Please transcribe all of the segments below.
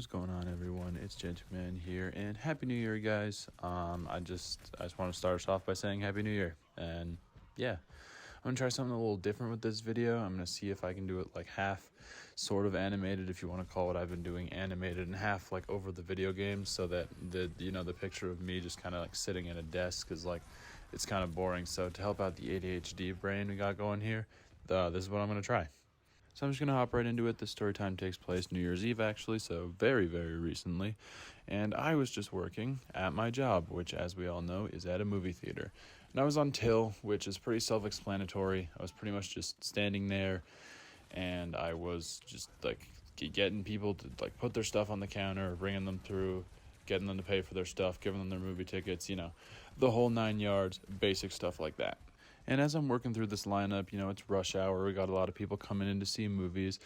What's going on, everyone? It's GentooMan here, and Happy New Year, guys. I just want to start us off by saying Happy New Year, and yeah, I'm gonna try something a little different with this video. I'm gonna see if I can do it like half sort of animated, if you want to call what I've been doing animated, and half like over the video games, so that the picture of me just kind of like sitting at a desk is like, it's kind of boring. So to help out the ADHD brain we got going here, this is what I'm gonna try. So I'm just going to hop right into it. This story time takes place New Year's Eve, actually, so very, very recently. And I was just working at my job, which, as we all know, is at a movie theater. And I was on till, which is pretty self-explanatory. I was pretty much just standing there, and I was just, like, getting people to, like, put their stuff on the counter, bringing them through, getting them to pay for their stuff, giving them their movie tickets, the whole 9 yards, basic stuff like that. And as I'm working through this lineup, it's rush hour. We got a lot of people coming in to see movies.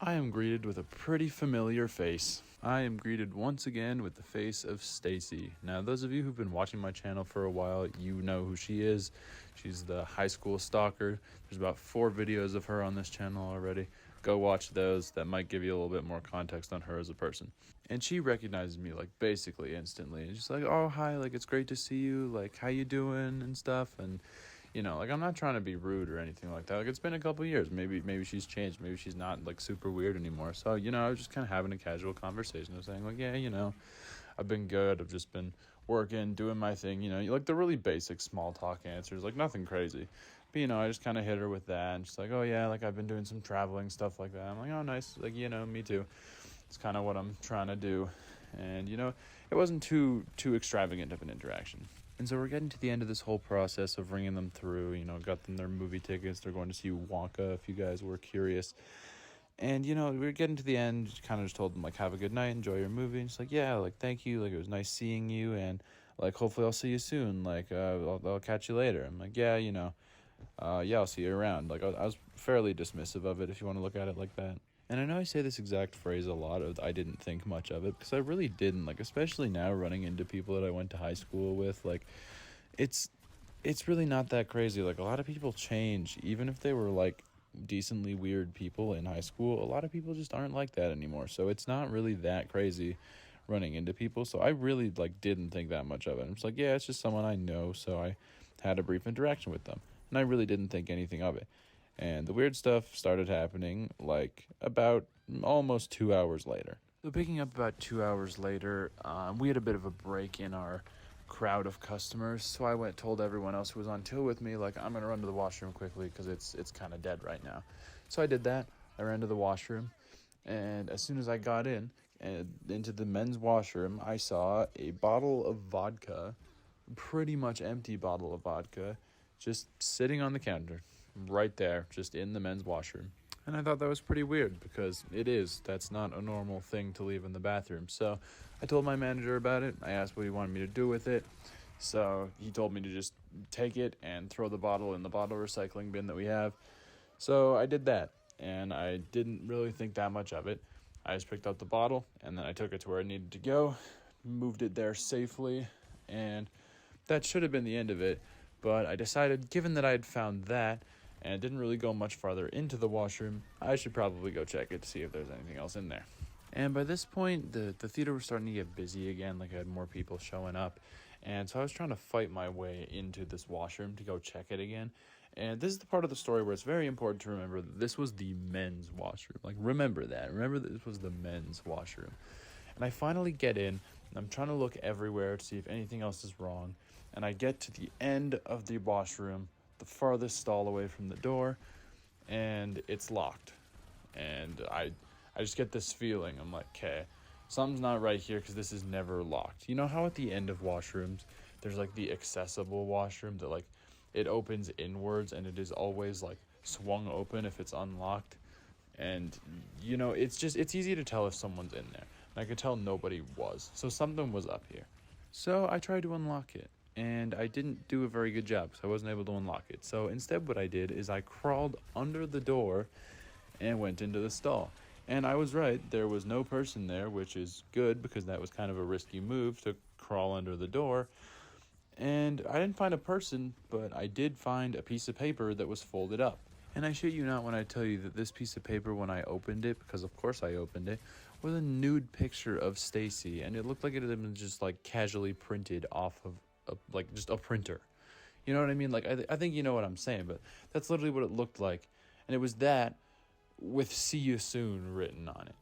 I am greeted with a pretty familiar face. I am greeted once again with the face of Stacy. Now, those of you who've been watching my channel for a while, you know who she is. She's the high school stalker. There's about 4 videos of her on this channel already. Go watch those. That might give you a little bit more context on her as a person. And she recognizes me, like, basically instantly. And she's like, oh, hi, like, it's great to see you. Like, how you doing and stuff. And I'm not trying to be rude or anything like that. Like, it's been a couple years. Maybe she's changed. Maybe she's not, like, super weird anymore. So, I was just kind of having a casual conversation. I was saying, like, yeah, I've been good. I've just been working, doing my thing. Like, the really basic small talk answers, like, nothing crazy. But, I just kind of hit her with that. And she's like, oh, yeah, like, I've been doing some traveling, stuff like that. I'm like, oh, nice. Like, me too. It's kind of what I'm trying to do. And, it wasn't too extravagant of an interaction. And so we're getting to the end of this whole process of bringing them through, got them their movie tickets. They're going to see Wonka, if you guys were curious. And, we were getting to the end, kind of just told them, like, have a good night, enjoy your movie. And she's like, yeah, like, thank you. Like, it was nice seeing you. And, like, hopefully I'll see you soon. Like, I'll catch you later. I'm like, yeah, I'll see you around. Like, I was fairly dismissive of it, if you want to look at it like that. And I know I say this exact phrase a lot of I didn't think much of it, because I really didn't. Like, especially now running into people that I went to high school with, like, it's really not that crazy. Like, a lot of people change, even if they were, like, decently weird people in high school. A lot of people just aren't like that anymore. So it's not really that crazy running into people. So I really, like, didn't think that much of it. I'm just like, yeah, it's just someone I know. So I had a brief interaction with them, and I really didn't think anything of it. And the weird stuff started happening, like, about almost 2 hours later. So picking up about 2 hours later, we had a bit of a break in our crowd of customers. So I told everyone else who was on till with me, like, I'm going to run to the washroom quickly because it's kind of dead right now. So I did that. I ran to the washroom. And as soon as I got into the men's washroom, I saw a bottle of vodka, pretty much empty bottle of vodka, just sitting on the counter. Right there, just in the men's washroom. And I thought that was pretty weird, because that's not a normal thing to leave in the bathroom. So I told my manager about it. I asked what he wanted me to do with it. So he told me to just take it and throw the bottle in the bottle recycling bin that we have. So I did that, and I didn't really think that much of it. I just picked up the bottle, and then I took it to where it needed to go, moved it there safely, and that should have been the end of it. But I decided, given that I had found that, and it didn't really go much farther into the washroom, I should probably go check it to see if there's anything else in there. And by this point, the theater was starting to get busy again. Like, I had more people showing up. And so I was trying to fight my way into this washroom to go check it again. And this is the part of the story where it's very important to remember that this was the men's washroom. Like, remember that. Remember that this was the men's washroom. And I finally get in, and I'm trying to look everywhere to see if anything else is wrong. And I get to the end of the washroom, the farthest stall away from the door, and it's locked. And I just get this feeling. I'm like, okay, something's not right here, because this is never locked. You know how at the end of washrooms, there's, like, the accessible washroom that, like, it opens inwards, and it is always, like, swung open if it's unlocked. And, it's easy to tell if someone's in there. And I could tell nobody was. So something was up here. So I tried to unlock it, and I didn't do a very good job, so I wasn't able to unlock it. So instead what I did is I crawled under the door and went into the stall. And I was right, there was no person there, which is good, because that was kind of a risky move to crawl under the door. And I didn't find a person, but I did find a piece of paper that was folded up. And I shit you not when I tell you that this piece of paper, when I opened it, because of course I opened it, with a nude picture of Stacy, and it looked like it had been just like casually printed off of like just a printer. You know what I mean? Like I think you know what I'm saying, but that's literally what it looked like, and it was that with "See you soon" written on it.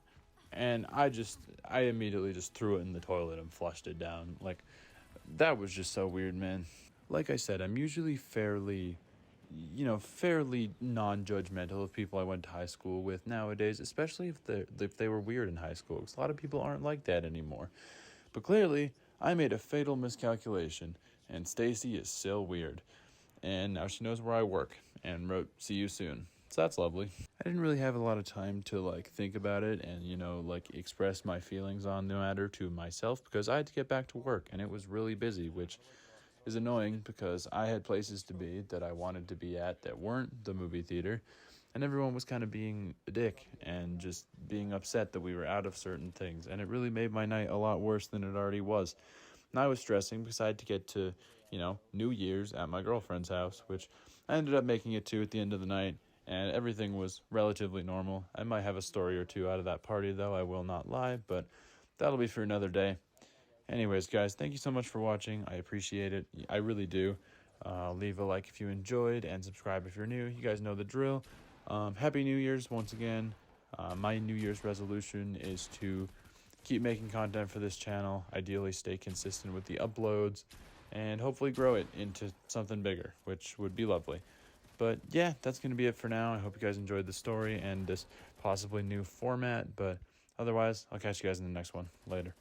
And I immediately just threw it in the toilet and flushed it down. Like, that was just so weird, man. Like I said, I'm usually fairly non-judgmental of people I went to high school with nowadays, especially if they were weird in high school, because a lot of people aren't like that anymore. But clearly, I made a fatal miscalculation, and Stacy is still weird. And now she knows where I work, and wrote, "See you soon." So that's lovely. I didn't really have a lot of time to like think about it and like express my feelings on the matter to myself, because I had to get back to work and it was really busy, which is annoying because I had places to be that I wanted to be at that weren't the movie theater, and everyone was kind of being a dick and just being upset that we were out of certain things, and it really made my night a lot worse than it already was. And I was stressing because I had to get to New Year's at my girlfriend's house, which I ended up making it to at the end of the night, and everything was relatively normal. I might have a story or two out of that party, though, I will not lie, but that'll be for another day. Anyways, guys, thank you so much for watching. I appreciate it. I really do. Leave a like if you enjoyed, and subscribe if you're new. You guys know the drill. Happy New Year's once again. My New Year's resolution is to keep making content for this channel, ideally stay consistent with the uploads, and hopefully grow it into something bigger, which would be lovely. But yeah, that's going to be it for now. I hope you guys enjoyed the story and this possibly new format, but otherwise, I'll catch you guys in the next one. Later.